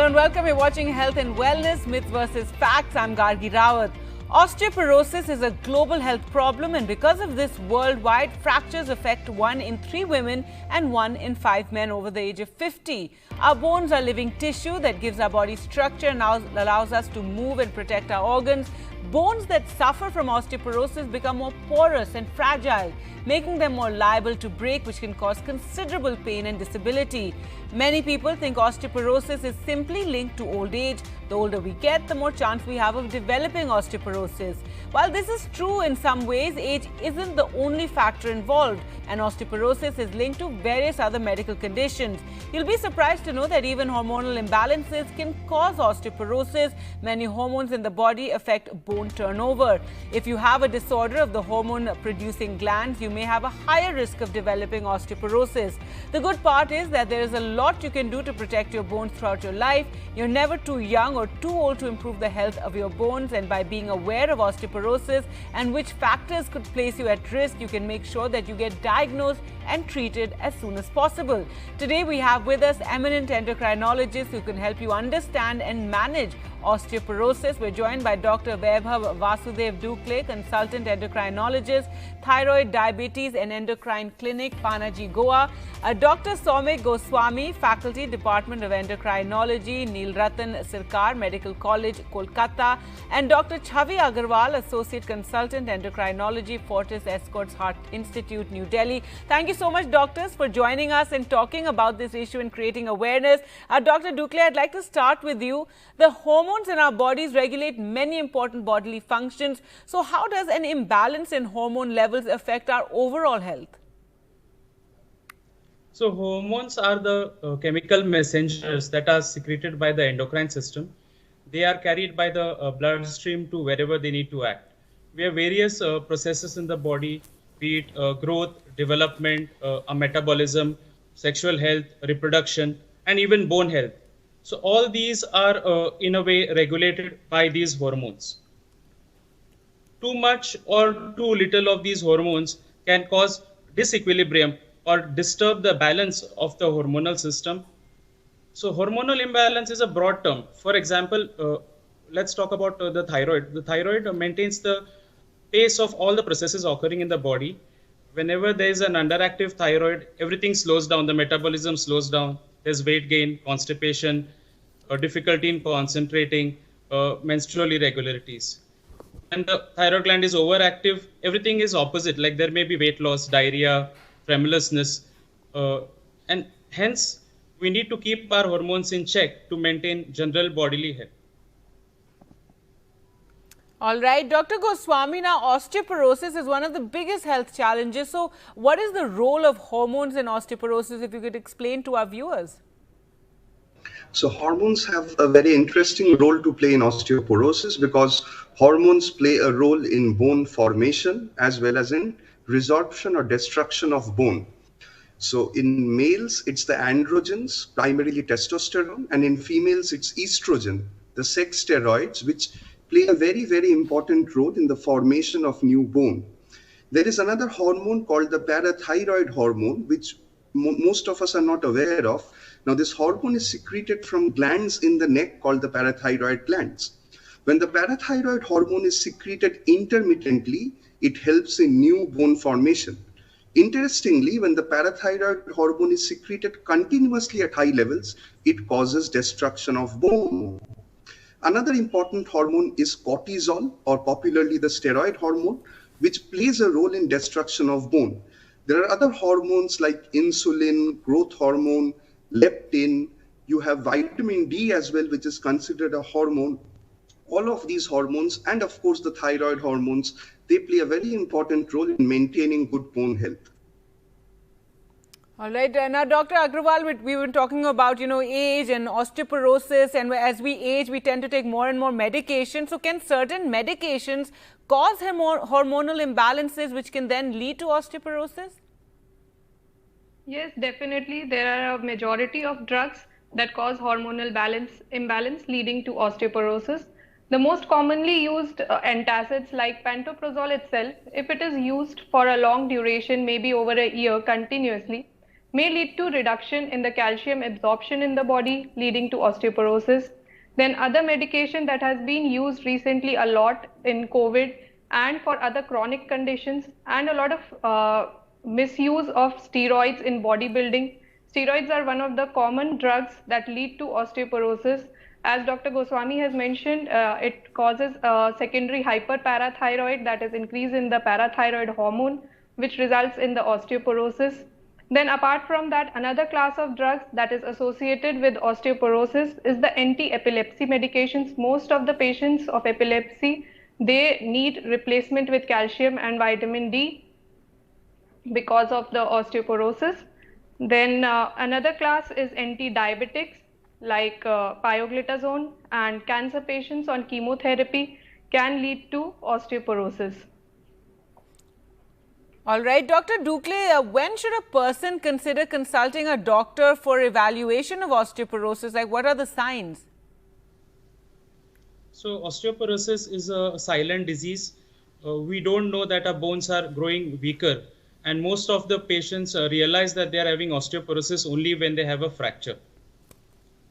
Hello and welcome. You're watching Health and Wellness, Myth versus Facts. I'm Gargi Rawat. Osteoporosis is a global health problem, and because of this, worldwide fractures affect 1 in 3 women and 1 in 5 men over the age of 50. Our bones are living tissue that gives our body structure and allows us to move and protect our organs. Bones that suffer from osteoporosis become more porous and fragile, making them more liable to break, which can cause considerable pain and disability. Many people think osteoporosis is simply linked to old age. The older we get, the more chance we have of developing osteoporosis. While this is true in some ways, age isn't the only factor involved, and osteoporosis is linked to various other medical conditions. You'll be surprised to know that even hormonal imbalances can cause osteoporosis. Many hormones in the body affect bone turnover. If you have a disorder of the hormone-producing glands, you may have a higher risk of developing osteoporosis. The good part is that there is a lot you can do to protect your bones throughout your life. You're never too young or too old to improve the health of your bones, and by being aware of osteoporosis and which factors could place you at risk, you can make sure that you get diagnosed and treated as soon as possible. Today we have with us eminent endocrinologists who can help you understand and manage osteoporosis. We're joined by Dr. Vaibhav Vasudev Dukle, consultant endocrinologist, thyroid, diabetes and endocrine clinic, Panaji, Goa. Dr. Soumik Goswami, faculty, Department of Endocrinology, Neel Ratan Sirkar, Medical College, Kolkata, and Dr. Chavi Agarwal, associate consultant endocrinology, Fortis Escorts Heart Institute, New Delhi. Thank you so much, doctors, for joining us and talking about this issue and creating awareness. Dr. Dukle, I'd like to start with you. The hormones in our bodies regulate many important bodily functions. So how does an imbalance in hormone levels affect our overall health? So hormones are the chemical messengers that are secreted by the endocrine system. They are carried by the bloodstream to wherever they need to act. We have various processes in the body, be it growth, development, metabolism, sexual health, reproduction, and even bone health. So all these are in a way regulated by these hormones. Too much or too little of these hormones can cause disequilibrium or disturb the balance of the hormonal system. So hormonal imbalance is a broad term. For example, let's talk about the thyroid. The thyroid maintains the pace of all the processes occurring in the body. Whenever there is an underactive thyroid, everything slows down, the metabolism slows down, there's weight gain, constipation, difficulty in concentrating, menstrual irregularities. When the thyroid gland is overactive, everything is opposite, like there may be weight loss, diarrhea, tremulousness, and hence we need to keep our hormones in check to maintain general bodily health. All right, Dr. Goswami, now osteoporosis is one of the biggest health challenges. So what is the role of hormones in osteoporosis, if you could explain to our viewers? So hormones have a very interesting role to play in osteoporosis because hormones play a role in bone formation as well as in resorption or destruction of bone. So in males, it's the androgens, primarily testosterone, and in females, it's estrogen, the sex steroids, which play a very, very important role in the formation of new bone. There is another hormone called the parathyroid hormone, which most of us are not aware of. Now, this hormone is secreted from glands in the neck called the parathyroid glands. When the parathyroid hormone is secreted intermittently, it helps in new bone formation. Interestingly, when the parathyroid hormone is secreted continuously at high levels, it causes destruction of bone. Another important hormone is cortisol, or popularly the steroid hormone, which plays a role in destruction of bone. There are other hormones like insulin, growth hormone, leptin. You have vitamin D as well, which is considered a hormone. All of these hormones, and of course the thyroid hormones, they play a very important role in maintaining good bone health. All right. Now, Dr. Agarwal, we were talking about, age and osteoporosis, and as we age, we tend to take more and more medication. So can certain medications cause hormonal imbalances, which can then lead to osteoporosis? Yes, definitely. There are a majority of drugs that cause hormonal imbalance leading to osteoporosis. The most commonly used antacids like pantoprazole itself, if it is used for a long duration, maybe over a year continuously, may lead to reduction in the calcium absorption in the body, leading to osteoporosis. Then other medication that has been used recently a lot in COVID and for other chronic conditions, and a lot of misuse of steroids in bodybuilding. Steroids are one of the common drugs that lead to osteoporosis. As Dr. Goswami has mentioned, it causes a secondary hyperparathyroid, that is increase in the parathyroid hormone, which results in the osteoporosis. Then apart from that, another class of drugs that is associated with osteoporosis is the anti-epilepsy medications. Most of the patients of epilepsy, they need replacement with calcium and vitamin D because of the osteoporosis. Then another class is anti-diabetics like pioglitazone, and cancer patients on chemotherapy can lead to osteoporosis. All right, Dr. Dukle, when should a person consider consulting a doctor for evaluation of osteoporosis? Like, what are the signs? So osteoporosis is a silent disease. We don't know that our bones are growing weaker, and most of the patients realize that they are having osteoporosis only when they have a fracture.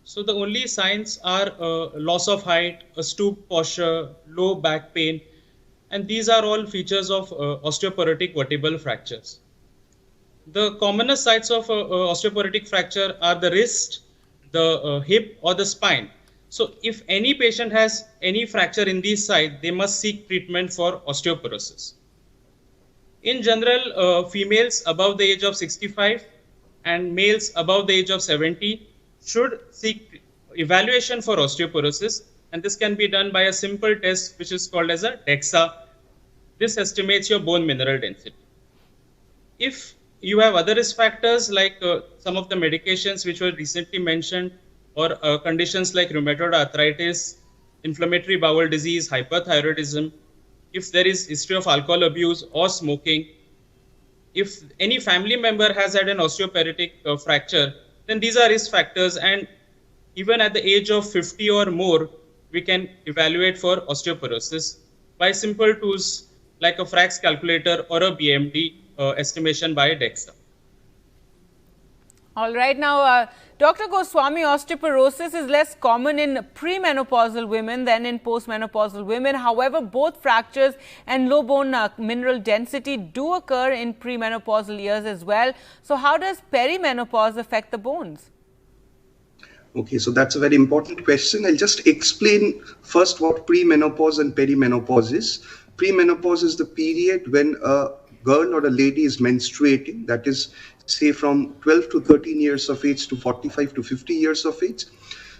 So the only signs are loss of height, a stoop posture, low back pain, and these are all features of osteoporotic vertebral fractures. The commonest sites of osteoporotic fracture are the wrist, the hip, or the spine. So if any patient has any fracture in these sites, they must seek treatment for osteoporosis. In general, females above the age of 65 and males above the age of 70 should seek evaluation for osteoporosis, and this can be done by a simple test which is called as a DEXA. This estimates your bone mineral density. If you have other risk factors like some of the medications which were recently mentioned, or conditions like rheumatoid arthritis, inflammatory bowel disease, hyperthyroidism, if there is history of alcohol abuse or smoking, if any family member has had an osteoporotic fracture, then these are risk factors, and even at the age of 50 or more, we can evaluate for osteoporosis by simple tools like a Frax calculator or a BMD estimation by DEXA. All right. Now, Dr. Goswami, osteoporosis is less common in premenopausal women than in postmenopausal women. However, both fractures and low bone mineral density do occur in premenopausal years as well. So how does perimenopause affect the bones? Okay, so that's a very important question. I'll just explain first what premenopause and perimenopause is. Premenopause is the period when a girl or a lady is menstruating, that is, say from 12 to 13 years of age to 45 to 50 years of age.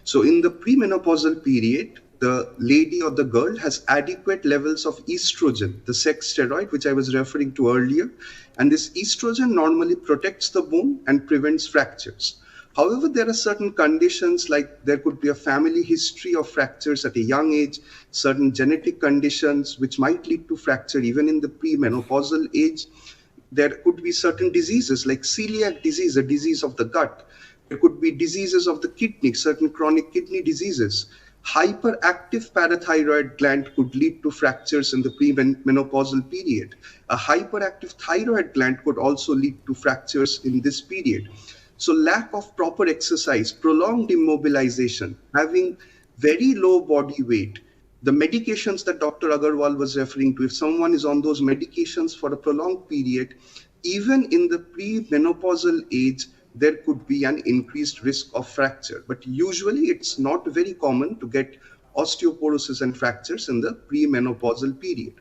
So in the premenopausal period, the lady or the girl has adequate levels of estrogen, the sex steroid, which I was referring to earlier. And this estrogen normally protects the bone and prevents fractures. However, there are certain conditions, like there could be a family history of fractures at a young age, certain genetic conditions which might lead to fracture even in the premenopausal age. There could be certain diseases like celiac disease, a disease of the gut. There could be diseases of the kidney, certain chronic kidney diseases. Hyperactive parathyroid gland could lead to fractures in the premenopausal period. A hyperactive thyroid gland could also lead to fractures in this period. So lack of proper exercise, prolonged immobilization, having very low body weight, the medications that Dr. Agarwal was referring to, if someone is on those medications for a prolonged period, even in the premenopausal age, there could be an increased risk of fracture. But usually it's not very common to get osteoporosis and fractures in the premenopausal period.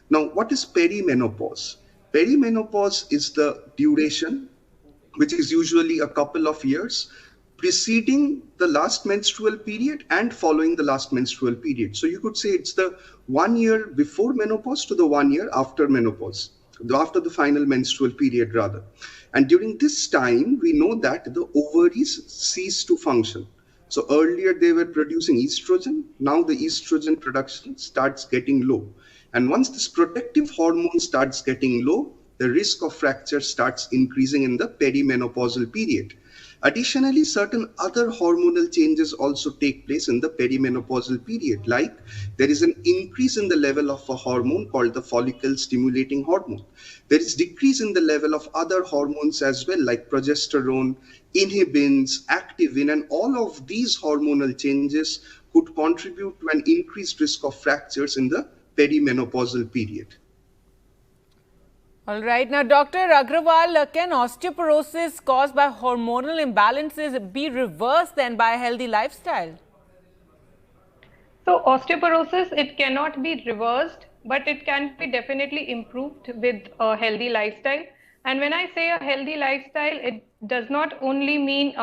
Now, what is perimenopause? Perimenopause is the duration, which is usually a couple of years, preceding the last menstrual period and following the last menstrual period. So you could say it's the 1 year before menopause to the 1 year after menopause, after the final menstrual period rather. And during this time, we know that the ovaries cease to function. So earlier they were producing estrogen, now the estrogen production starts getting low. And once this protective hormone starts getting low, the risk of fracture starts increasing in the perimenopausal period. Additionally, certain other hormonal changes also take place in the perimenopausal period, like there is an increase in the level of a hormone called the follicle stimulating hormone. There is decrease in the level of other hormones as well, like progesterone, inhibins, activin, and all of these hormonal changes could contribute to an increased risk of fractures in the perimenopausal period. All right. Now, Dr. Agrawal, can osteoporosis caused by hormonal imbalances be reversed then by a healthy lifestyle? So osteoporosis, it cannot be reversed, but it can be definitely improved with a healthy lifestyle. And when I say a healthy lifestyle, it does not only mean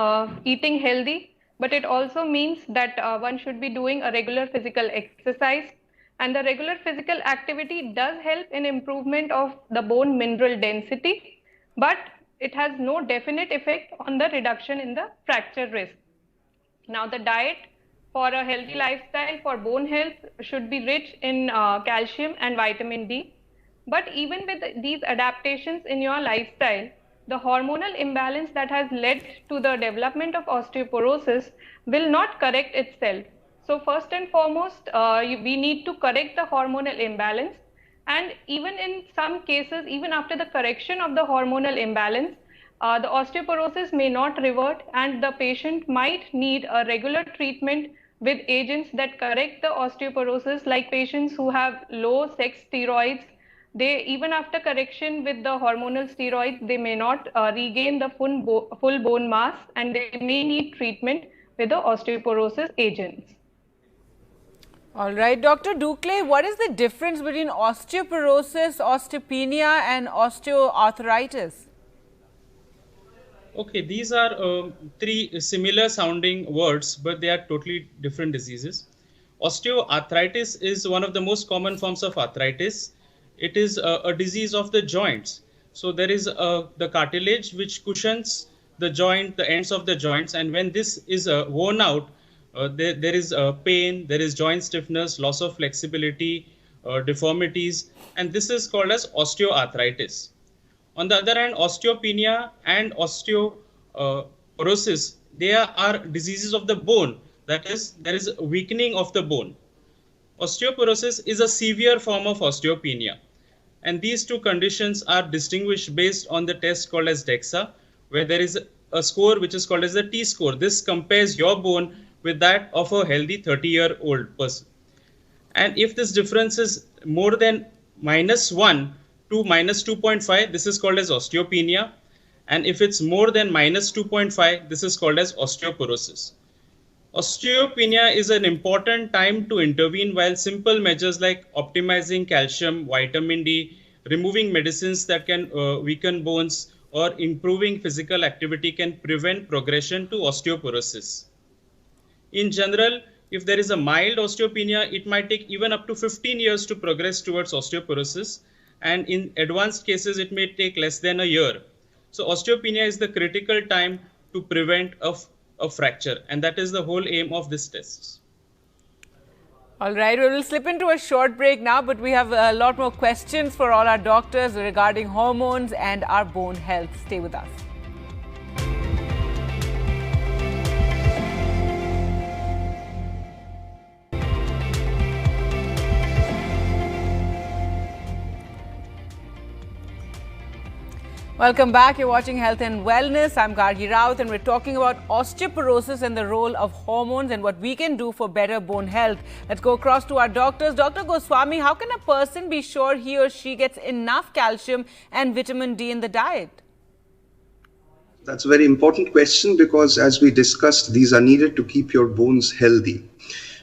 eating healthy, but it also means that one should be doing a regular physical exercise. And the regular physical activity does help in improvement of the bone mineral density, but it has no definite effect on the reduction in the fracture risk. Now, the diet for a healthy lifestyle for bone health should be rich in calcium and vitamin D. But even with these adaptations in your lifestyle, the hormonal imbalance that has led to the development of osteoporosis will not correct itself. So first and foremost, we need to correct the hormonal imbalance, and even in some cases, even after the correction of the hormonal imbalance, the osteoporosis may not revert, and the patient might need a regular treatment with agents that correct the osteoporosis, like patients who have low sex steroids. They, even after correction with the hormonal steroids, they may not regain the full bone mass, and they may need treatment with the osteoporosis agents. All right, Dr. Duclé, what is the difference between osteoporosis, osteopenia and osteoarthritis? Okay, these are three similar sounding words, but they are totally different diseases. Osteoarthritis is one of the most common forms of arthritis. It is a disease of the joints. So there is the cartilage which cushions the joint, the ends of the joints, and when this is worn out, there is pain, there is joint stiffness, loss of flexibility, deformities, and this is called as osteoarthritis. On the other hand, osteopenia and osteoporosis, they are diseases of the bone. That is, there is weakening of the bone. Osteoporosis is a severe form of osteopenia, and these two conditions are distinguished based on the test called as DEXA, where there is a score which is called as the T-score. This compares your bone with that of a healthy 30-year-old person. And if this difference is more than -1 to -2.5, this is called as osteopenia. And if it's more than -2.5, this is called as osteoporosis. Osteopenia is an important time to intervene, while simple measures like optimizing calcium, vitamin D, removing medicines that can weaken bones, or improving physical activity can prevent progression to osteoporosis. In general, if there is a mild osteopenia, it might take even up to 15 years to progress towards osteoporosis. And in advanced cases, it may take less than a year. So osteopenia is the critical time to prevent a fracture. And that is the whole aim of this test. All right, we will slip into a short break now, but we have a lot more questions for all our doctors regarding hormones and our bone health. Stay with us. Welcome back. You're watching Health and Wellness. I'm Gargi Rawat, and we're talking about osteoporosis and the role of hormones and what we can do for better bone health. Let's go across to our doctors. Dr. Goswami, how can a person be sure he or she gets enough calcium and vitamin D in the diet? That's a very important question, because as we discussed, these are needed to keep your bones healthy.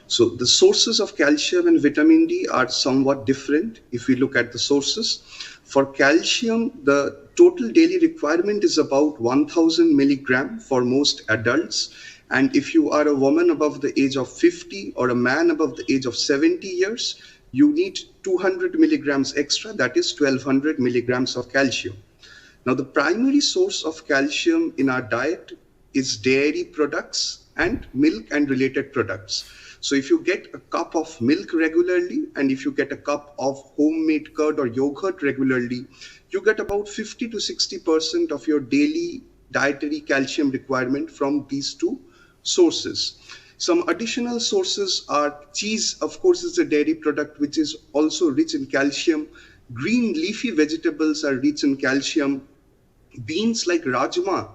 So the sources of calcium and vitamin D are somewhat different if we look at the sources. For calcium, the total daily requirement is about 1000 milligram for most adults. And if you are a woman above the age of 50 or a man above the age of 70 years, you need 200 milligrams extra, that is 1200 milligrams of calcium. Now, the primary source of calcium in our diet is dairy products and milk and related products. So if you get a cup of milk regularly, and if you get a cup of homemade curd or yogurt regularly, you get about 50 to 60% of your daily dietary calcium requirement from these two sources. Some additional sources are cheese, of course, is a dairy product which is also rich in calcium. Green leafy vegetables are rich in calcium. Beans like rajma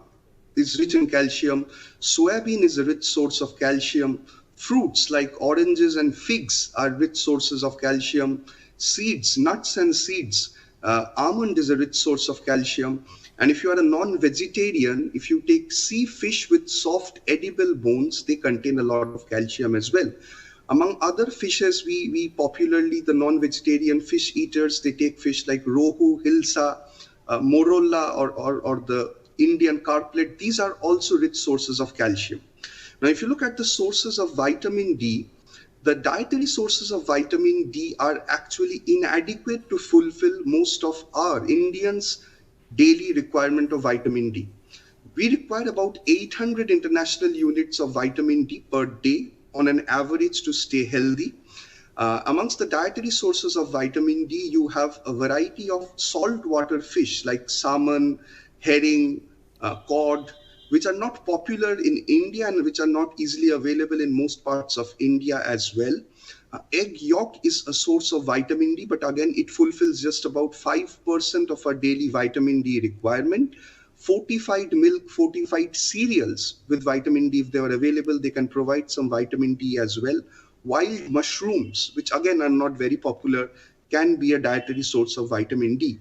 is rich in calcium. Soybean is a rich source of calcium. Fruits like oranges and figs are rich sources of calcium. Seeds, nuts and seeds, almond is a rich source of calcium. And if you are a non-vegetarian, if you take sea fish with soft edible bones, they contain a lot of calcium as well. Among other fishes, we popularly, the non-vegetarian fish eaters, they take fish like rohu, hilsa, morolla, or the Indian carplet. These are also rich sources of calcium. Now, if you look at the sources of vitamin D, the dietary sources of vitamin D are actually inadequate to fulfill most of our Indians' daily requirement of vitamin D. We require about 800 international units of vitamin D per day on an average to stay healthy. Amongst the dietary sources of vitamin D, you have a variety of saltwater fish like salmon, herring, cod, which are not popular in India and which are not easily available in most parts of India as well. Egg yolk is a source of vitamin D, but again, it fulfills just about 5% of our daily vitamin D requirement. Fortified milk, fortified cereals with vitamin D, if they are available, they can provide some vitamin D as well. Wild mushrooms, which again are not very popular, can be a dietary source of vitamin D.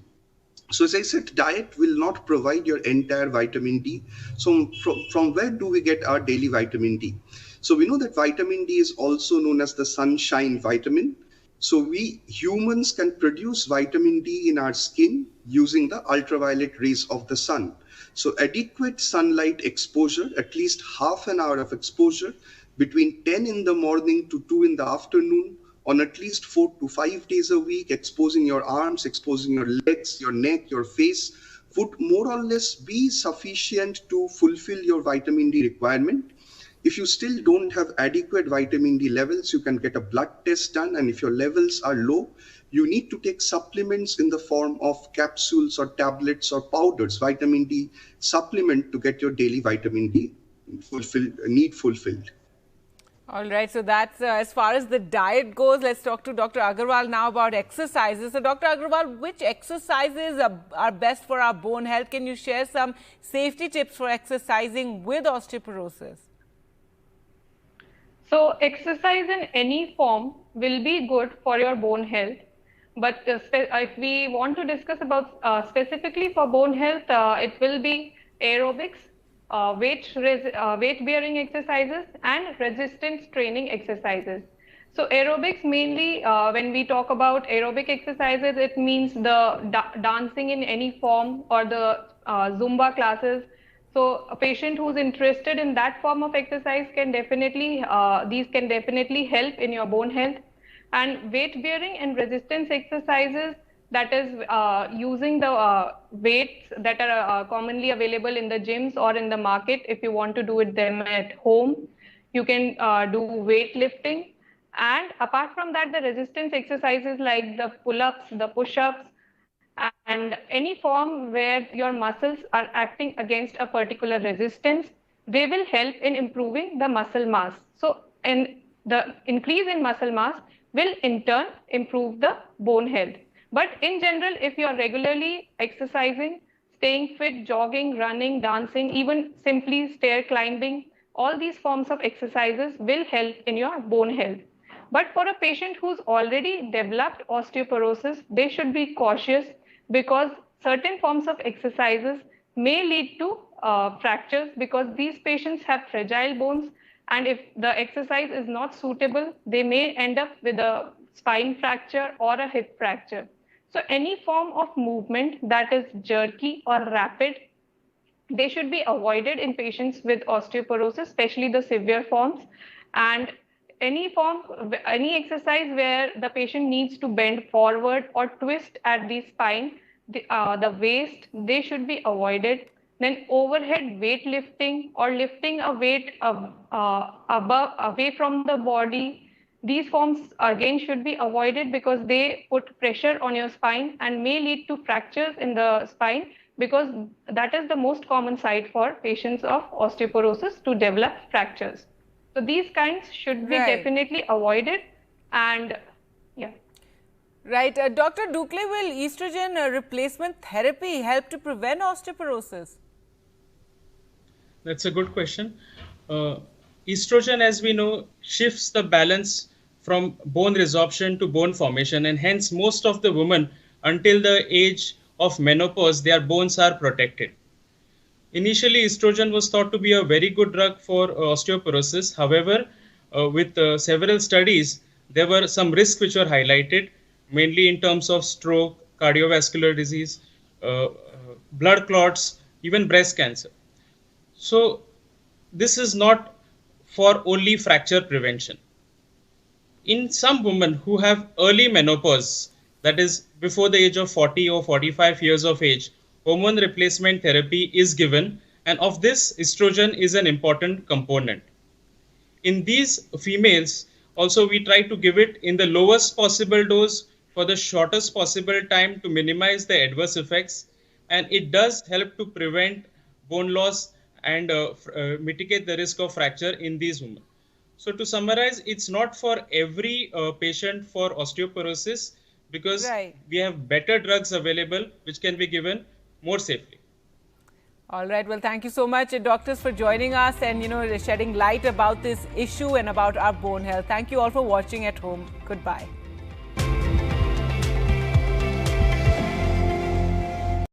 So as I said, diet will not provide your entire vitamin D. So from where do we get our daily vitamin D? So we know that vitamin D is also known as the sunshine vitamin. So we humans can produce vitamin D in our skin using the ultraviolet rays of the sun. So adequate sunlight exposure, at least half an hour of exposure between 10 in the morning to 2 in the afternoon, on at least 4 to 5 days a week, exposing your arms, exposing your legs, your neck, your face, would more or less be sufficient to fulfill your vitamin D requirement. If you still don't have adequate vitamin D levels, you can get a blood test done. And if your levels are low, you need to take supplements in the form of capsules or tablets or powders, vitamin D supplement, to get your daily vitamin D fulfilled. All right, so that's as far as the diet goes. Let's talk to Dr. Agarwal now about exercises. So, Dr. Agarwal, which exercises are best for our bone health? Can you share some safety tips for exercising with osteoporosis? So, exercise in any form will be good for your bone health. But if we want to discuss about specifically for bone health, it will be aerobics, weight-bearing exercises, and resistance training exercises. So aerobics mainly, when we talk about aerobic exercises, it means the dancing in any form or the Zumba classes. So a patient who's interested in that form of exercise can definitely, these can definitely help in your bone health. And weight-bearing and resistance exercises, that is using the weights that are commonly available in the gyms or in the market. If you want to do it them at home, you can do weightlifting. And apart from that, the resistance exercises like the pull-ups, the push-ups, and any form where your muscles are acting against a particular resistance, they will help in improving the muscle mass. So, and the increase in muscle mass will in turn improve the bone health. But in general, if you are regularly exercising, staying fit, jogging, running, dancing, even simply stair climbing, all these forms of exercises will help in your bone health. But for a patient who's already developed osteoporosis, they should be cautious because certain forms of exercises may lead to fractures, because these patients have fragile bones, and if the exercise is not suitable, they may end up with a spine fracture or a hip fracture. So any form of movement that is jerky or rapid, they should be avoided in patients with osteoporosis, especially the severe forms. And any exercise where the patient needs to bend forward or twist at the spine, the waist, they should be avoided. Then overhead weightlifting or lifting a weight away from the body, these forms again should be avoided because they put pressure on your spine and may lead to fractures in the spine, because that is the most common site for patients of osteoporosis to develop fractures. So these kinds should be definitely avoided. And yeah. Right. Dr. Dukle, will estrogen replacement therapy help to prevent osteoporosis? That's a good question. Estrogen, as we know, shifts the balance from bone resorption to bone formation, and hence most of the women until the age of menopause, their bones are protected. Initially, estrogen was thought to be a very good drug for osteoporosis. However, with several studies, there were some risks which were highlighted, mainly in terms of stroke, cardiovascular disease, blood clots, even breast cancer. So this is not for only fracture prevention. In some women who have early menopause, that is before the age of 40 or 45 years of age, hormone replacement therapy is given, and of this, estrogen is an important component. In these females, also we try to give it in the lowest possible dose for the shortest possible time to minimize the adverse effects, and it does help to prevent bone loss and mitigate the risk of fracture in these women. So to summarize, it's not for every patient for osteoporosis, because we have better drugs available which can be given more safely. All right. Well, thank you so much, doctors, for joining us and, shedding light about this issue and about our bone health. Thank you all for watching at home. Goodbye.